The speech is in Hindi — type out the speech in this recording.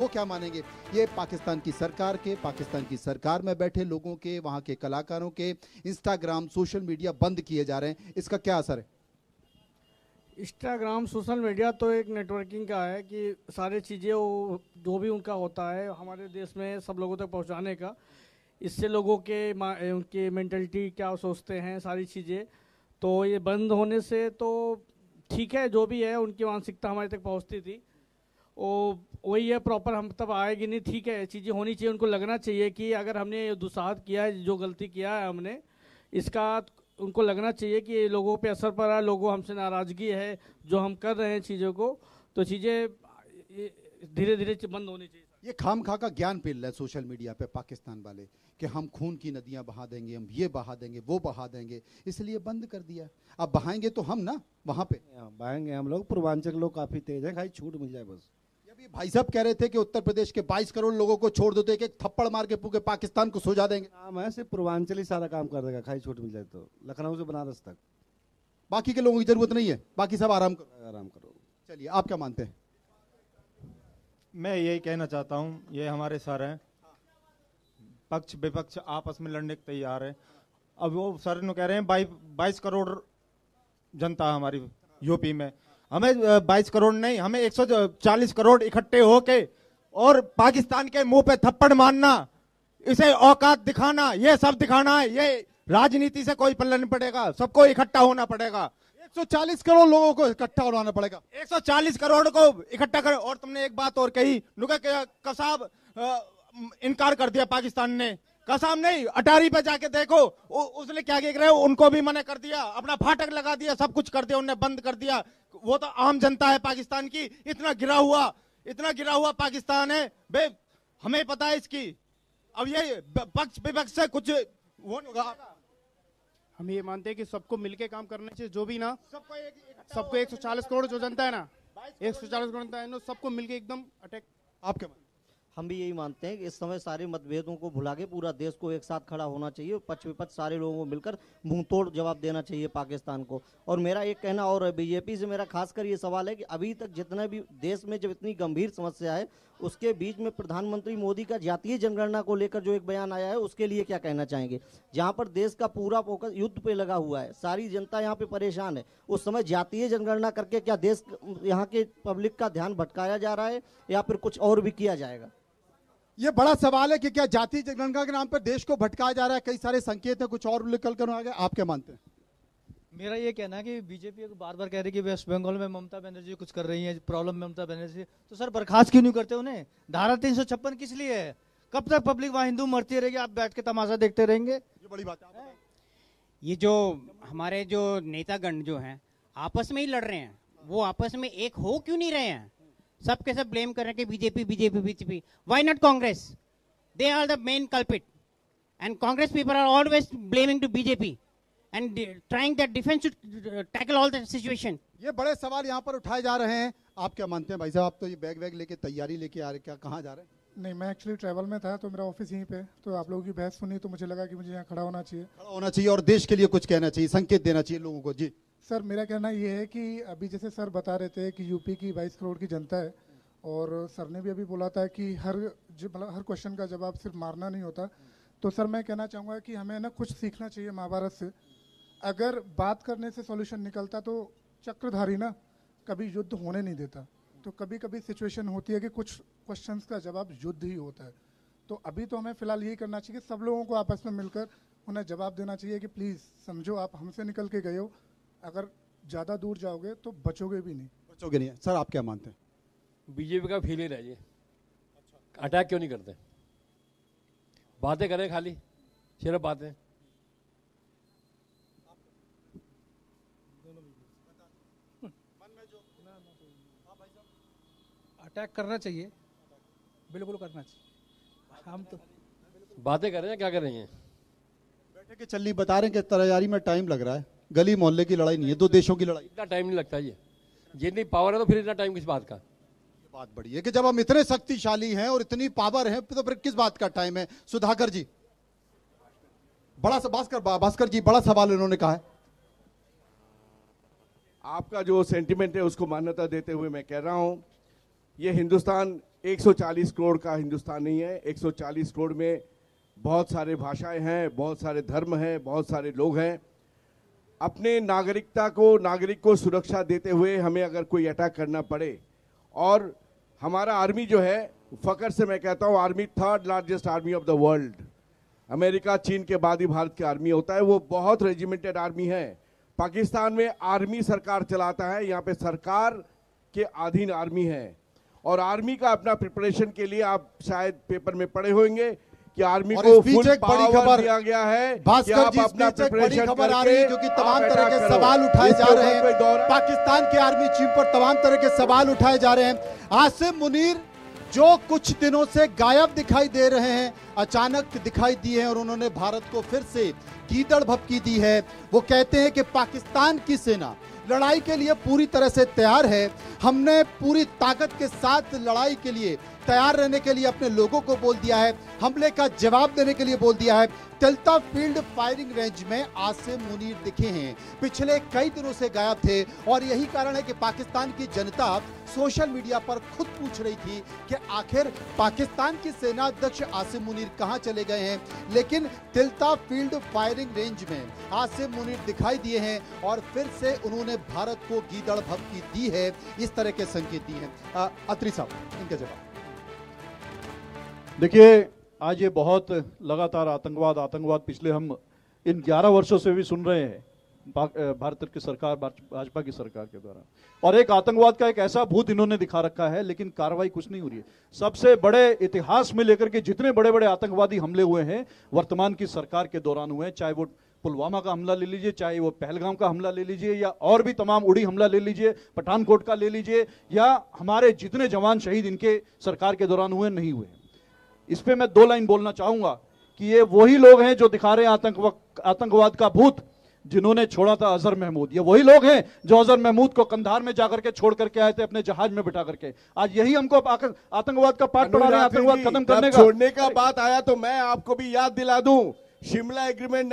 इसको क्या मानेंगे? ये पाकिस्तान की सरकार के, पाकिस्तान की सरकार में बैठे लोगों के, वहां के कलाकारों के इंस्टाग्राम, सोशल मीडिया बंद किए जा रहे हैं, इसका क्या असर है? इंस्टाग्राम, सोशल मीडिया तो एक नेटवर्किंग का है कि सारी चीज़ें वो जो भी उनका होता है हमारे देश में सब लोगों तक पहुंचाने का। इससे लोगों के उनकी मेंटलिटी क्या सोचते हैं सारी चीज़ें, तो ये बंद होने से तो ठीक है, जो भी है उनकी मानसिकता हमारे तक पहुंचती थी वो वही है, प्रॉपर हम तब आएगी नहीं। ठीक है, चीज़ें होनी चाहिए, उनको लगना चाहिए कि अगर हमने ये दुस्साहत किया है, जो गलती किया है हमने, इसका उनको लगना चाहिए कि ये लोगों पे असर पड़ा है, लोगों हमसे नाराज़गी है जो हम कर रहे हैं चीज़ों को, तो चीज़ें धीरे धीरे बंद होनी चाहिए। ये खाम खा का ज्ञान फैल रहा है सोशल मीडिया पे पाकिस्तान वाले कि हम खून की नदियां बहा देंगे, हम ये बहा देंगे, वो बहा देंगे, इसलिए बंद कर दिया। अब बहाएंगे तो हम ना वहां पे बहाएंगे हम लोग। पूर्वांचल के लोग काफी तेज हैं, खाली छूट मिल जाए बस। अभी भाई साहब कह रहे थे कि उत्तर प्रदेश के 22 करोड़ लोगों को छोड़ दो तो एक थप्पड़ मार के पूरे पाकिस्तान को सुलझा देंगे। नाम है सिर्फ पूर्वांचल ही सारा काम कर देगा, खाली छूट मिल जाए तो, लखनऊ से बनारस तक। बाकी के लोगों की जरूरत नहीं है, बाकी सब आराम करो, आराम करो। चलिए, आप क्या मानते हैं? मैं यही कहना चाहता हूँ, ये हमारे सर हैं, पक्ष विपक्ष आपस में लड़ने को तैयार है। अब वो सर ने कह रहे हैं 22 करोड़ जनता हमारी यूपी में, हमें 22 करोड़ नहीं, हमें 140 करोड़ इकट्ठे होके और पाकिस्तान के मुंह पे थप्पड़ मारना, इसे औकात दिखाना, ये सब दिखाना है। ये राजनीति से कोई पल्ला नहीं पड़ेगा, सबको इकट्ठा होना पड़ेगा। 140 करोड़ लोगों को इकट्ठा होना पड़ेगा, 140 करोड़ को इकट्ठा कर। और तुमने एक बात और कही, नुका कसाब इनकार कर दिया पाकिस्तान ने। कसाब नहीं, अटारी पे जाके देखो उसने क्या कह रहे हो, उनको भी मना कर दिया, अपना फाटक लगा दिया, सब कुछ कर दिया, उन्होंने बंद कर दिया। वो तो आम जनता है पाकिस्तान की, इतना गिरा हुआ पाकिस्तान है बे, हमें पता है इसकी। अब ये पक्ष विपक्ष से कुछ वो नहीं होगा। हम ये मानते हैं कि सबको मिलके काम करना चाहिए, जो भी ना सबको 140 करोड़ जो जनता है ना, 140 करोड़ जनता है ना, सबको मिलके एकदम अटैक। आप क्या? हम भी यही मानते हैं कि इस समय सारे मतभेदों को भुला के पूरा देश को एक साथ खड़ा होना चाहिए, पक्ष विपक्ष सारे लोगों को मिलकर मुंह तोड़ जवाब देना चाहिए पाकिस्तान को। और मेरा एक कहना और है, बीजेपी से मेरा खासकर ये सवाल है कि अभी तक जितने भी देश में जब इतनी गंभीर समस्या है, उसके बीच में प्रधानमंत्री मोदी का जातीय जनगणना को लेकर जो एक बयान आया है, उसके लिए क्या कहना चाहेंगे? जहां पर देश का पूरा फोकस युद्ध पे लगा हुआ है, सारी जनता यहाँ पे परेशान है, उस समय जातीय जनगणना करके क्या देश यहाँ के पब्लिक का ध्यान भटकाया जा रहा है या फिर कुछ और भी किया जाएगा? ये बड़ा सवाल है कि क्या जातीय जनगणना के नाम पर देश को भटकाया जा रहा है। कई सारे संकेत है, कुछ और निकल कर आ गए। आप क्या मानते हैं? मेरा ये कहना है कि बीजेपी बार बार कह रही है कि वेस्ट बंगाल में ममता बनर्जी कुछ कर रही है, प्रॉब्लम ममता बनर्जी, तो सर बर्खास्त क्यों नहीं करते उन्हें? धारा 356 किस लिए है? कब तक पब्लिक वहां हिंदू मरती रहेगी, आप बैठ के तमाशा देखते रहेंगे? ये बड़ी बात है। ये जो हमारे जो नेतागण जो हैं आपस में ही लड़ रहे हैं, वो आपस में एक हो क्यों नहीं रहे हैं? सब के सब ब्लेम कर रहे हैं कि BJP BJP BJP. Why not Congress? They are the main culprit and Congress people are always blaming to BJP and trying that defense to tackle all that situation. ये बड़े सवाल यहाँ पर उठाए जा रहे हैं। आप क्या मानते हैं भाई साहब? आप तो ये बैग वैग लेके तैयारी लेके आ रहे, क्या कहाँ जा रहे हैं? नहीं, मैं एक्चुअली ट्रैवल में था, तो मेरा ऑफिस यहीं पे, तो आप लोगों की बहस सुनी तो मुझे लगा कि मुझे यहाँ खड़ा होना चाहिए। खड़ा होना चाहिए और देश के लिए कुछ कहना चाहिए, संकेत देना चाहिए लोगों को। जी सर, मेरा कहना ये है कि अभी जैसे सर बता रहे थे कि यूपी की 22 करोड़ की जनता है, और सर ने भी अभी बोला था कि हर क्वेश्चन का जवाब सिर्फ मारना नहीं होता। तो सर मैं कहना चाहूँगा कि हमें ना कुछ सीखना चाहिए महाभारत से। अगर बात करने से सॉल्यूशन निकलता तो चक्रधारी ना कभी युद्ध होने नहीं देता। तो कभी कभी सिचुएशन होती है कि कुछ क्वेश्चंस का जवाब युद्ध ही होता है। तो अभी तो हमें फिलहाल यही करना चाहिए कि सब लोगों को आपस में मिलकर उन्हें जवाब देना चाहिए कि प्लीज़ समझो, आप हमसे निकल के गए हो, अगर ज़्यादा दूर जाओगे तो बचोगे भी नहीं। बचोगे नहीं। सर आप क्या मानते हैं? बीजेपी का फेलियर है ये। अटैक क्यों नहीं करते? बातें करें, खाली सिर्फ बातें। अटैक करना चाहिए, बिल्कुल करना चाहिए। हम तो बातें कर रहे हैं, क्या कर रही हैं? बैठे के चल्ली बता रहे हैं कि तैयारी में टाइम लग रहा है, गली मोहल्ले की लड़ाई नहीं है, दो देशों की लड़ाई। इतना टाइम नहीं लगता ये इतनी पावर है तो फिर इतना टाइम किस बात का? ये बात बड़ी है कि जब हम इतने शक्तिशाली हैं और इतनी पावर है तो फिर किस बात का टाइम है? सुधाकर जी, बड़ा भास्कर जी, बड़ा सवाल इन्होंने कहा है। आपका जो सेंटिमेंट है उसको मान्यता देते हुए मैं कह रहा हूं, ये हिंदुस्तान 140 करोड़ का हिंदुस्तान नहीं है। 140 करोड़ में बहुत सारे भाषाएं हैं, बहुत सारे धर्म हैं, बहुत सारे लोग हैं। अपने नागरिक को सुरक्षा देते हुए हमें अगर कोई अटैक करना पड़े, और हमारा आर्मी जो है, फकर से मैं कहता हूँ, army 3rd largest army of the world, America चीन के बाद ही भारत की आर्मी होता है। वो बहुत रेजिमेंटेड आर्मी है। पाकिस्तान में आर्मी सरकार चलाता है, यहाँ पे सरकार के अधीन आर्मी है। और आर्मी का अपना प्रिपरेशन के लिए आप शायद पेपर में पढ़े होंगे कि आर्मी को फुल पावर दिया गया है। भास्कर जी, अपना बड़ी खबर आ रही है जो कि तमाम तरह के सवाल उठाए जा रहे हैं। पाकिस्तान के आर्मी चीफ पर तमाम तरह के सवाल उठाए जा रहे हैं। आसिम मुनीर जो कुछ दिनों से गायब दिखाई दे रहे हैं, अचानक दिखाई दिए हैं और उन्होंने भारत को फिर से गीदड़ भभकी दी है। वो कहते हैं कि पाकिस्तान की सेना लड़ाई के लिए पूरी तरह से तैयार है। हमने पूरी ताकत के साथ लड़ाई के लिए तैयार रहने के लिए अपने लोगों को बोल दिया है, हमले का जवाब देने के लिए बोल दिया है। तिल्ता फील्ड फायरिंग रेंज में आसिम मुनीर दिखे हैं, पिछले कई दिनों से गायब थे और यही कारण है कि पाकिस्तान की जनता सोशल मीडिया पर खुद पूछ रही थी कि आखिर पाकिस्तान की सेना अध्यक्ष आसिम मुनीर कहां चले गए हैं। लेकिन तिल्ता फील्ड फायरिंग रेंज में आसिम मुनीर दिखाई दिए हैं और फिर से उन्होंने भारत को गीदड़ भभकी दी है, इस तरह के संकेत दिए हैं। अत्री साहब, इनका जवाब। देखिए, आज ये बहुत लगातार आतंकवाद पिछले हम इन 11 वर्षों से भी सुन रहे हैं भारत की सरकार, भाजपा की सरकार के द्वारा। और एक आतंकवाद का एक ऐसा भूत इन्होंने दिखा रखा है, लेकिन कार्रवाई कुछ नहीं हो रही है। सबसे बड़े इतिहास में लेकर के जितने बड़े बड़े आतंकवादी हमले हुए हैं वर्तमान की सरकार के दौरान हुए हैं, चाहे वो पुलवामा का हमला ले लीजिए, चाहे वो पहलगाम का हमला ले लीजिए, या और भी तमाम उड़ी हमला ले लीजिए, पठानकोट का ले लीजिए, या हमारे जितने जवान शहीद इनके सरकार के दौरान हुए नहीं हुए। इस पे मैं 2 लाइन बोलना चाहूंगा कि ये वही लोग हैं जो दिखा रहे हैं आतंकवाद का भूत, जिन्होंने छोड़ा था अजहर महमूद। ये वही लोग हैं जो अजहर महमूद को कंधार में जाकर के छोड़ करके आए थे अपने जहाज में बिठा करके। आज यही हमको आतंकवाद का पाठ पढ़ा रहे हैं, आतंकवाद खत्म करने का। छोड़ने का बात आया तो मैं आपको भी याद दिला दूं, शिमला एग्रीमेंट